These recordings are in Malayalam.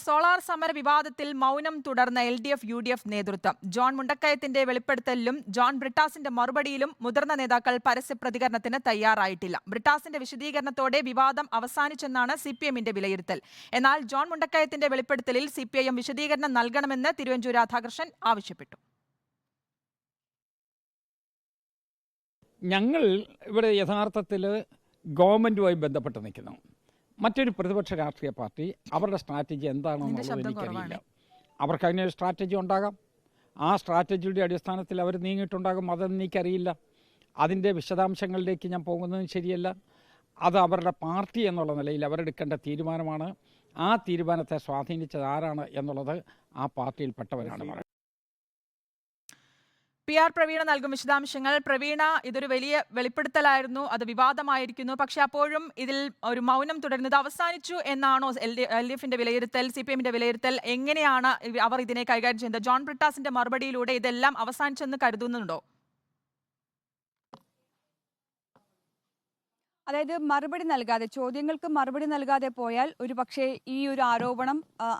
സോളാർ സമര വിവാദത്തിൽ മൗനം തുടർന്ന LDF UDF നേതൃത്വം. ജോൺ മുണ്ടക്കയത്തിന്റെ വെളിപ്പെടുത്തലിലും ജോൺ ബ്രിട്ടാസിന്റെ മറുപടിയിലും മുതിർന്ന നേതാക്കൾ പരസ്യ പ്രതികരണത്തിന് തയ്യാറായിട്ടില്ല. ബ്രിട്ടാസിന്റെ വിശദീകരണത്തോടെ വിവാദം അവസാനിച്ചെന്നാണ് CPMന്റെ വിലയിരുത്തൽ. എന്നാൽ ജോൺ മുണ്ടക്കയത്തിന്റെ വെളിപ്പെടുത്തലിൽ CPIM വിശദീകരണം നൽകണമെന്ന് തിരുവഞ്ചൂർ രാധാകൃഷ്ണൻ ആവശ്യപ്പെട്ടു. ഞങ്ങൾ ഇവിടെ യഥാർത്ഥത്തിൽ ഗവൺമെന്റുമായി ബന്ധപ്പെട്ട് നിൽക്കുന്നു. മറ്റൊരു പ്രതിപക്ഷ രാഷ്ട്രീയ പാർട്ടി അവരുടെ സ്ട്രാറ്റജി എന്താണെന്നുള്ളത് എനിക്കറിയില്ല. അവർക്ക് അതിന് സ്ട്രാറ്റജി ഉണ്ടാകാം. ആ സ്ട്രാറ്റജിയുടെ അടിസ്ഥാനത്തിൽ അവർ നീങ്ങിയിട്ടുണ്ടാകും. അതൊന്നും എനിക്കറിയില്ല. അതിൻ്റെ വിശദാംശങ്ങളിലേക്ക് ഞാൻ പോകുന്നതും ശരിയല്ല. അത് അവരുടെ പാർട്ടി എന്നുള്ള നിലയിൽ അവരെടുക്കേണ്ട തീരുമാനമാണ്. ആ തീരുമാനത്തെ സ്വാധീനിച്ചത് ആരാണ് എന്നുള്ളത് ആ പാർട്ടിയിൽപ്പെട്ടവരാണ് പറയുന്നത്. PR പ്രവീണ നൽകും വിശദാംശങ്ങൾ. പ്രവീണ, ഇതൊരു വലിയ വെളിപ്പെടുത്തലായിരുന്നു, അത് വിവാദമായിരിക്കുന്നു. പക്ഷെ അപ്പോഴും ഇതിൽ ഒരു മൗനം തുടരുന്നത് അവസാനിച്ചു എന്നാണോ LDFന്റെ വിലയിരുത്തൽ, CPMന്റെ വിലയിരുത്തൽ? എങ്ങനെയാണ് അവർ ഇതിനെ കൈകാര്യം ചെയ്യുന്നത്? ജോൺ ബ്രിട്ടാസിന്റെ മറുപടിയിലൂടെ ഇതെല്ലാം അവസാനിച്ചെന്ന് കരുതുന്നുണ്ടോ? അതായത് മറുപടി നൽകാതെ, ചോദ്യങ്ങൾക്ക് മറുപടി നൽകാതെ പോയാൽ ഒരു പക്ഷേ ഈ ഒരു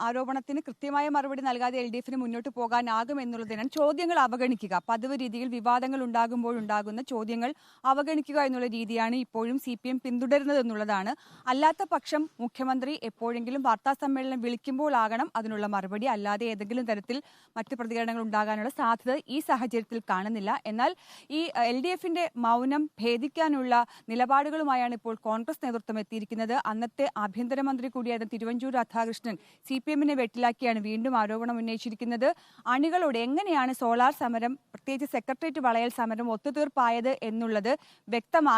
ആരോപണത്തിന് കൃത്യമായ മറുപടി നൽകാതെ LDFന് മുന്നോട്ട് പോകാനാകും എന്നുള്ളതിനാണ്. ചോദ്യങ്ങൾ അവഗണിക്കുക, പതിവ് രീതിയിൽ വിവാദങ്ങൾ ഉണ്ടാകുമ്പോഴുണ്ടാകുന്ന ചോദ്യങ്ങൾ അവഗണിക്കുക എന്നുള്ള രീതിയാണ് ഇപ്പോഴും CPM പിന്തുടരുന്നത് എന്നുള്ളതാണ്. അല്ലാത്ത പക്ഷം മുഖ്യമന്ത്രി എപ്പോഴെങ്കിലും വാർത്താ സമ്മേളനം വിളിക്കുമ്പോഴാകണം അതിനുള്ള മറുപടി. അല്ലാതെ ഏതെങ്കിലും തരത്തിൽ മറ്റ് പ്രതികരണങ്ങൾ ഉണ്ടാകാനുള്ള സാധ്യത ഈ സാഹചര്യത്തിൽ കാണുന്നില്ല. എന്നാൽ ഈ LDFന്റെ മൗനം ഭേദിക്കാനുള്ള നിലപാടുകളുമായി ഇപ്പോൾ കോൺഗ്രസ് നേതൃത്വം എത്തിയിരിക്കുന്നത്. അന്നത്തെ ആഭ്യന്തരമന്ത്രി കൂടിയായിരുന്ന തിരുവഞ്ചൂർ രാധാകൃഷ്ണൻ CPMനെ വെട്ടിലാക്കിയാണ് വീണ്ടും ആരോപണം ഉന്നയിച്ചിരിക്കുന്നത്. അണികളോട് എങ്ങനെയാണ് സോളാർ സമരം, പ്രത്യേകിച്ച് സെക്രട്ടേറിയറ്റ് വളയൽ സമരം ഒത്തുതീർപ്പായത് എന്നുള്ളത്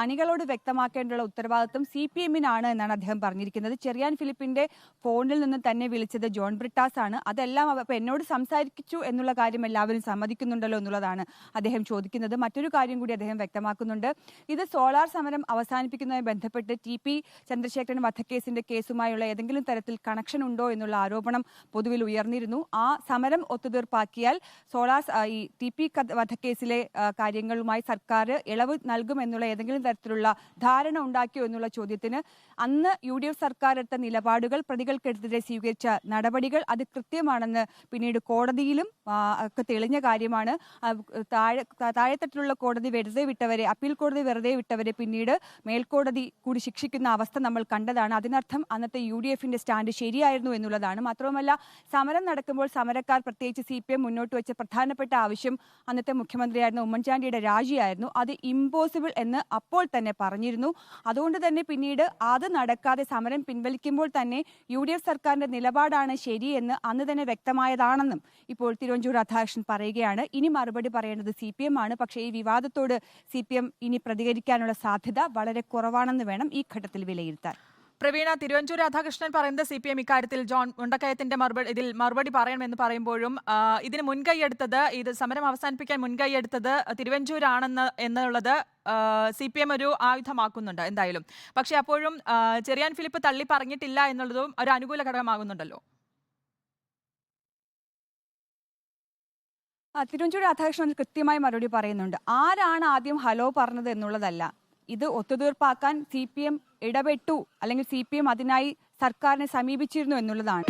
അണികളോട് വ്യക്തമാക്കേണ്ടുള്ള ഉത്തരവാദിത്വം CPMനാണ് എന്നാണ് അദ്ദേഹം പറഞ്ഞിരിക്കുന്നത്. ചെറിയാൻ ഫിലിപ്പിന്റെ ഫോണിൽ നിന്ന് തന്നെ വിളിച്ചത് ജോൺ ബ്രിട്ടാസ് ആണ്. അതെല്ലാം എന്നോട് സംസാരിച്ചു എന്നുള്ള കാര്യം എല്ലാവരും സമ്മതിക്കുന്നുണ്ടല്ലോ എന്നുള്ളതാണ് അദ്ദേഹം ചോദിക്കുന്നത്. മറ്റൊരു കാര്യം കൂടി അദ്ദേഹം വ്യക്തമാക്കുന്നുണ്ട്. ഇത് സോളാർ സമരം അവസാനിപ്പിക്കുന്ന ബന്ധപ്പെട്ട് TP ചന്ദ്രശേഖരൻ വധക്കേസിന്റെ കേസുമായുള്ള ഏതെങ്കിലും തരത്തിൽ കണക്ഷൻ ഉണ്ടോ എന്നുള്ള ആരോപണം പൊതുവിൽ ഉയർന്നിരുന്നു. ആ സമരം ഒത്തുതീർപ്പാക്കിയാൽ ഈ TP വധക്കേസിലെ കാര്യങ്ങളുമായി സർക്കാർ ഇളവ് നൽകുമെന്നുള്ള ഏതെങ്കിലും തരത്തിലുള്ള ധാരണ ഉണ്ടാക്കിയോ എന്നുള്ള ചോദ്യത്തിന് അന്ന് UDF സർക്കാർ എടുത്ത നിലപാടുകൾ, പ്രതികൾക്കെതിരെ സ്വീകരിച്ച നടപടികൾ അത് കൃത്യമാണെന്ന് പിന്നീട് കോടതിയിലും ഒക്കെ തെളിഞ്ഞ കാര്യമാണ്. താഴെത്തട്ടിലുള്ള കോടതി വെറുതെ വിട്ടവരെ, അപ്പീൽ കോടതി വെറുതെ വിട്ടവരെ പിന്നീട് മേൽക്കോടതി കൂടി ശിക്ഷിക്കുന്ന അവസ്ഥ നമ്മൾ കണ്ടതാണ്. അതിനർത്ഥം അന്നത്തെ UDFന്റെ സ്റ്റാൻഡ് ശരിയായിരുന്നു എന്നുള്ളതാണ്. മാത്രവുമല്ല, സമരം നടക്കുമ്പോൾ സമരക്കാർ, പ്രത്യേകിച്ച് CPM മുന്നോട്ട് വെച്ച പ്രധാനപ്പെട്ട ആവശ്യം അന്നത്തെ മുഖ്യമന്ത്രിയായിരുന്ന ഉമ്മൻചാണ്ടിയുടെ രാജിയായിരുന്നു. അത് ഇമ്പോസിബിൾ എന്ന് അപ്പോൾ തന്നെ പറഞ്ഞിരുന്നു. അതുകൊണ്ട് തന്നെ പിന്നീട് അത് നടക്കാതെ സമരം പിൻവലിക്കുമ്പോൾ തന്നെ UDF സർക്കാരിന്റെ നിലപാടാണ് ശരിയെന്ന് അന്ന് തന്നെ വ്യക്തമായതാണെന്നും ഇപ്പോൾ തിരുവഞ്ചൂർ രാധാകൃഷ്ണൻ പറയുകയാണ്. ഇനി മറുപടി പറയേണ്ടത് CPM ആണ്. പക്ഷേ ഈ വിവാദത്തോട് CPM ഇനി പ്രതികരിക്കാനുള്ള സാധ്യത വളരെ കുറവാണെന്ന് വേണം ഈ ഘട്ടത്തിൽ വിലയിരുത്താൻ. പ്രവീണ, തിരുവഞ്ചൂർ രാധാകൃഷ്ണൻ പറയുന്നത് CPM ഇക്കാര്യത്തിൽ ജോൺ മുണ്ടക്കയത്തിന്റെ മറുപടി പറയണമെന്ന് പറയുമ്പോഴും ഇതിന് മുൻകൈയെടുത്തത്, ഇത് സമരം അവസാനിപ്പിക്കാൻ മുൻകൈയെടുത്തത് എന്നുള്ളത് CPM ഒരു ആയുധമാക്കുന്നുണ്ട് എന്തായാലും. പക്ഷെ അപ്പോഴും ചെറിയാൻ ഫിലിപ്പ് തള്ളി പറഞ്ഞിട്ടില്ല എന്നുള്ളതും ഒരു അനുകൂല ഘടകമാകുന്നുണ്ടല്ലോ. തിരുവഞ്ചൂർ രാധാകൃഷ്ണൻ കൃത്യമായി മറുപടി പറയുന്നുണ്ട്. ആരാണ് ആദ്യം ഹലോ പറഞ്ഞത് എന്നുള്ളതല്ല, ഇത് ഒത്തുതീർപ്പാക്കാൻ CPM ഇടപെട്ടു അല്ലെങ്കിൽ CPM അതിനായി സർക്കാരിനെ സമീപിച്ചിരുന്നു എന്നുള്ളതാണ്.